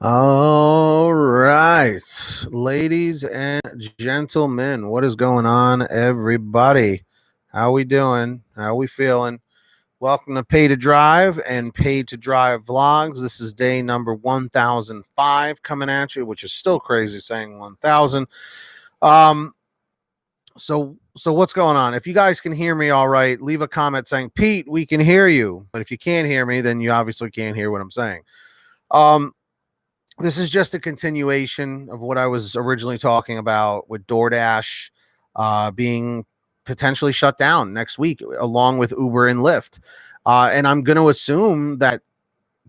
All right, ladies and gentlemen, what is going on, everybody? How we doing? How we feeling? Welcome to Pay to Drive and Pay to Drive Vlogs. This is day number 1005 coming at you, which is still crazy saying 1000. Um, so what's going on? If you guys can hear me all right, leave a comment saying, Pete, we can hear you. But if you can't hear me, then you obviously can't hear what I'm saying. Um, this is just a continuation of what I was originally talking about with DoorDash being potentially shut down next week, along with Uber and Lyft. And I'm going to assume that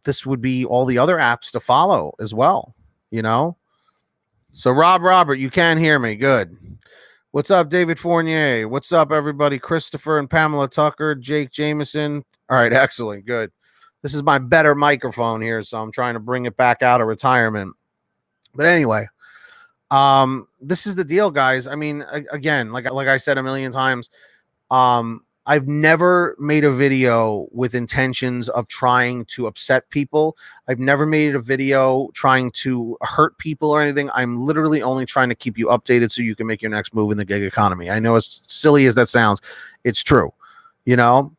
this would be all the other apps to follow as well, you know? So, Robert, you can hear me. Good. What's up, David Fournier? What's up, everybody? Christopher and Pamela Tucker, Jake Jameson. All right, excellent. Good. This is my better microphone here, so I'm trying to bring it back out of retirement. But anyway, this is the deal, guys. I mean, again, like I said a million times, I've never made a video with intentions of trying to upset people. I've never made a video trying to hurt people or anything. I'm literally only trying to keep you updated so you can make your next move in the gig economy. I know, as silly as that sounds, it's true. You know,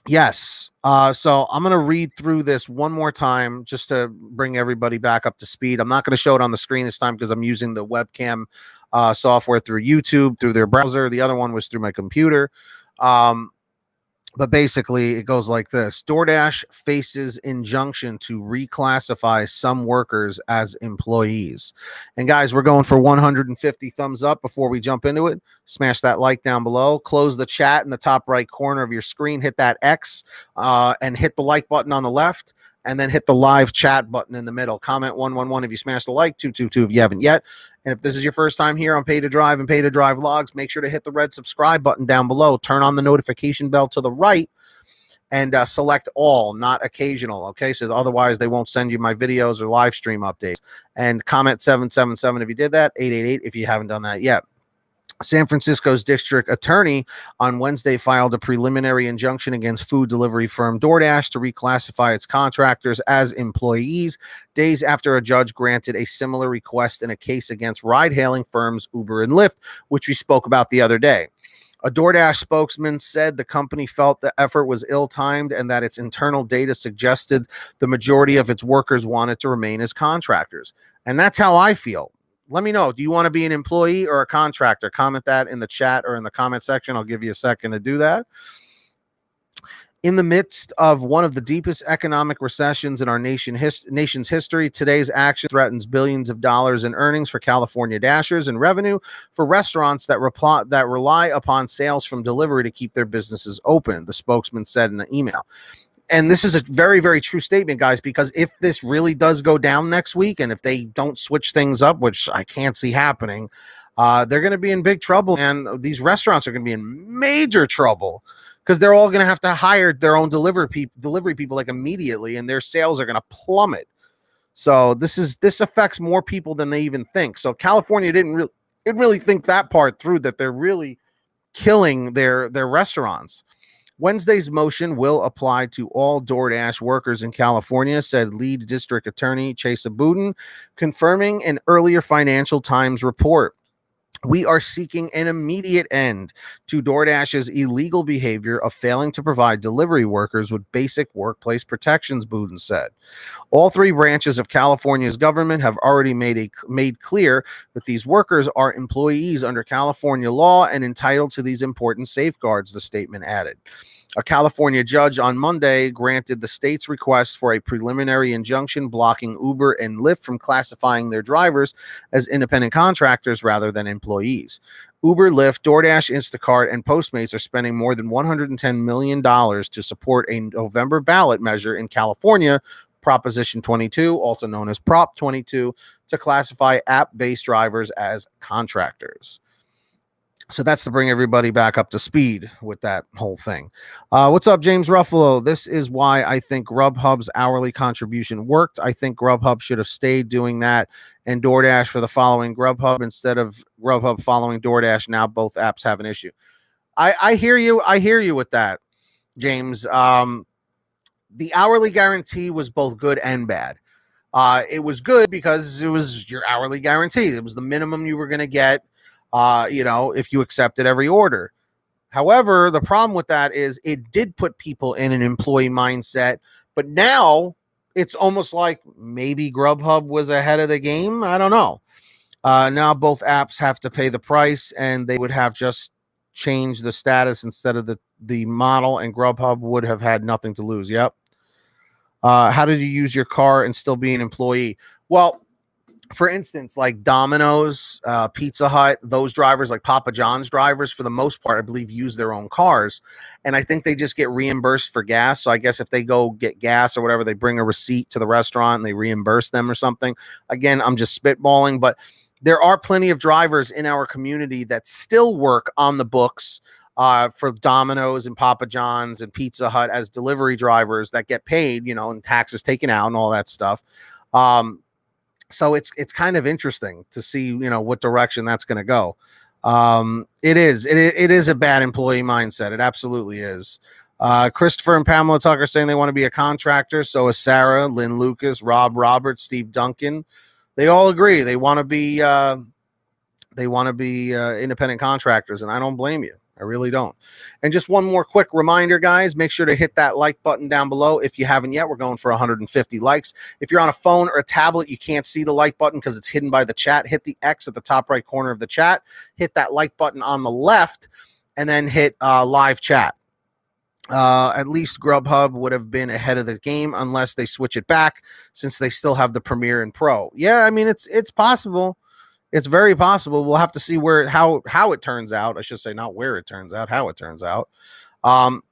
yes. So I'm going to read through this one more time just to bring everybody back up to speed. I'm not going to show it on the screen this time because I'm using the webcam software through YouTube, through their browser. The other one was through my computer. But basically, it goes like this. DoorDash faces injunction to reclassify some workers as employees. And guys, we're going for 150 thumbs up before we jump into it. Smash that like down below. Close the chat in the top right corner of your screen. Hit that X and hit the like button on the left. And then hit the live chat button in the middle. Comment 111 if you smashed the like, 222 if you haven't yet. And if this is your first time here on Pay to Drive and Pay to Drive Vlogs, make sure to hit the red subscribe button down below. Turn on the notification bell to the right and select all, not occasional. Okay, so otherwise they won't send you my videos or live stream updates. And comment 777 if you did that, 888 if you haven't done that yet. San Francisco's district attorney on Wednesday filed a preliminary injunction against food delivery firm DoorDash to reclassify its contractors as employees, days after a judge granted a similar request in a case against ride-hailing firms Uber and Lyft, which we spoke about the other day. A DoorDash spokesman said the company felt the effort was ill-timed and that its internal data suggested the majority of its workers wanted to remain as contractors. And that's how I feel. Let me know. Do you want to be an employee or a contractor? Comment that in the chat or in the comment section. I'll give you a second to do that. In the midst of one of the deepest economic recessions in our nation's history, today's action threatens billions of dollars in earnings for California Dashers and revenue for restaurants that rely upon sales from delivery to keep their businesses open, the spokesman said in an email. And this is a very, very true statement, guys, because if this really does go down next week and if they don't switch things up, which I can't see happening, they're going to be in big trouble. And these restaurants are going to be in major trouble because they're all going to have to hire their own delivery people like immediately, and their sales are going to plummet. So this affects more people than they even think. So California didn't really think that part through, that they're really killing their restaurants. Wednesday's motion will apply to all DoorDash workers in California, said lead district attorney Chase Abudin, confirming an earlier Financial Times report. We are seeking an immediate end to DoorDash's illegal behavior of failing to provide delivery workers with basic workplace protections, Budin said. All three branches of California's government have already made clear that these workers are employees under California law and entitled to these important safeguards, the statement added. A California judge on Monday granted the state's request for a preliminary injunction blocking Uber and Lyft from classifying their drivers as independent contractors rather than employees. Uber, Lyft, DoorDash, Instacart, and Postmates are spending more than $110 million to support a November ballot measure in California, Proposition 22, also known as Prop 22, to classify app-based drivers as contractors. So that's to bring everybody back up to speed with that whole thing. What's up, James Ruffalo? This is why I think GrubHub's hourly contribution worked. I think GrubHub should have stayed doing that and DoorDash for the following GrubHub instead of GrubHub following DoorDash. Now both apps have an issue. I hear you. I hear you with that, James. The hourly guarantee was both good and bad. It was good because it was your hourly guarantee. It was the minimum you were going to get, if you accepted every order. However, the problem with that is it did put people in an employee mindset, but now it's almost like maybe Grubhub was ahead of the game. I don't know. Now both apps have to pay the price, and they would have just changed the status instead of the model, and Grubhub would have had nothing to lose. Yep. How did you use your car and still be an employee? Well, for instance, like Domino's, Pizza Hut, those drivers, like Papa John's drivers, for the most part, I believe, use their own cars. And I think they just get reimbursed for gas. So I guess if they go get gas or whatever, they bring a receipt to the restaurant and they reimburse them or something. Again, I'm just spitballing, but there are plenty of drivers in our community that still work on the books for Domino's and Papa John's and Pizza Hut as delivery drivers that get paid, and taxes taken out and all that stuff. So it's kind of interesting to see, what direction that's going to go. It is a bad employee mindset. It absolutely is. Christopher and Pamela Tucker saying they want to be a contractor. So is Sarah, Lynn Lucas, Rob Roberts, Steve Duncan. They all agree they want to be independent contractors, and I don't blame you. I really don't. And just one more quick reminder, guys, make sure to hit that like button down below. If you haven't yet, we're going for 150 likes. If you're on a phone or a tablet, you can't see the like button because it's hidden by the chat. Hit the X at the top right corner of the chat. Hit that like button on the left, and then hit live chat. At least Grubhub would have been ahead of the game unless they switch it back, since they still have the Premier and Pro. Yeah, I mean, it's possible. It's very possible. We'll have to see how it turns out. I should say not where it turns out, how it turns out. But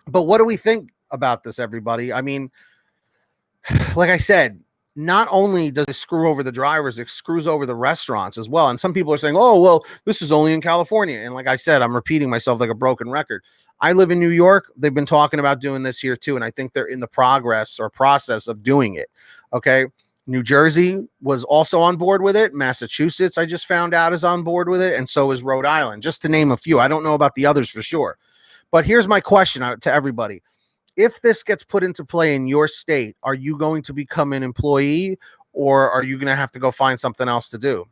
what do we think about this, everybody? I mean, like I said, not only does it screw over the drivers, it screws over the restaurants as well. And some people are saying, oh, well, this is only in California. And like I said, I'm repeating myself like a broken record. I live in New York. They've been talking about doing this here too. And I think they're in the process of doing it. Okay. New Jersey was also on board with it. Massachusetts, I just found out, is on board with it. And so is Rhode Island, just to name a few. I don't know about the others for sure. But here's my question to everybody. If this gets put into play in your state, are you going to become an employee, or are you going to have to go find something else to do?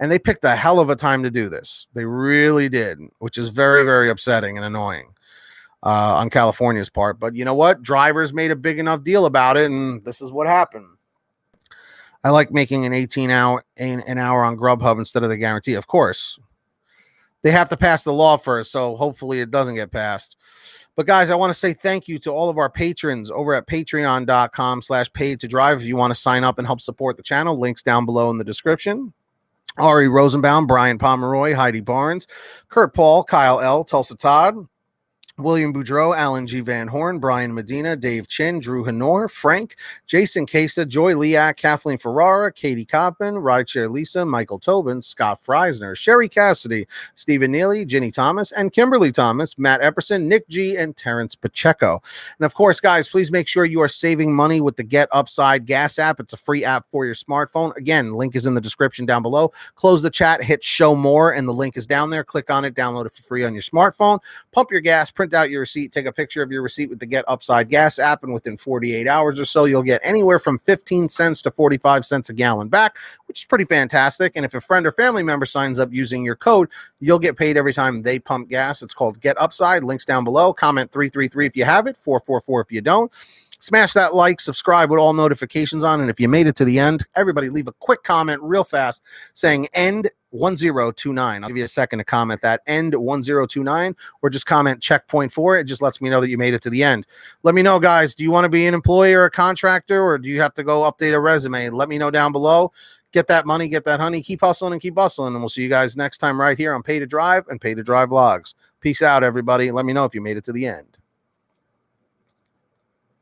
And they picked a hell of a time to do this. They really did, which is very, very upsetting and annoying on California's part. But you know what? Drivers made a big enough deal about it, and this is what happened. I like making an 18 hour an hour on Grubhub instead of the guarantee. Of course, they have to pass the law first, so hopefully it doesn't get passed. But guys, I want to say thank you to all of our patrons over at patreon.com/paid-to-drive. If you want to sign up and help support the channel, links down below in the description. Ari Rosenbaum, Brian Pomeroy, Heidi Barnes, Kurt Paul, Kyle L., Tulsa Todd, William Boudreau, Alan G. Van Horn, Brian Medina, Dave Chin, Drew Hanor, Frank, Jason Casa, Joy Leak, Kathleen Ferrara, Katie Coppin, Rideshare Lisa, Michael Tobin, Scott Freisner, Sherry Cassidy, Stephen Neely, Ginny Thomas, and Kimberly Thomas, Matt Epperson, Nick G., and Terrence Pacheco. And of course, guys, please make sure you are saving money with the Get Upside Gas app. It's a free app for your smartphone. Again, link is in the description down below. Close the chat, hit show more, and the link is down there. Click on it, download it for free on your smartphone. Pump your gas, print out your receipt, take a picture of your receipt with the Get Upside Gas app, and within 48 hours or so, you'll get anywhere from 15 cents to 45 cents a gallon back, which is pretty fantastic. And if a friend or family member signs up using your code, you'll get paid every time they pump gas. It's called Get Upside. Links down below. Comment 333 if you have it, 444 if you don't. Smash that like, subscribe with all notifications on, and if you made it to the end, everybody leave a quick comment real fast saying end 1029. I'll give you a second to comment that end 1029, or just comment checkpoint 4. It just lets me know that you made it to the end. Let me know, guys. Do you want to be an employee or a contractor, or do you have to go update a resume? Let me know down below. Get that money, get that honey. Keep hustling and keep bustling, and we'll see you guys next time right here on Pay to Drive and Pay to Drive Vlogs. Peace out, everybody. Let me know if you made it to the end.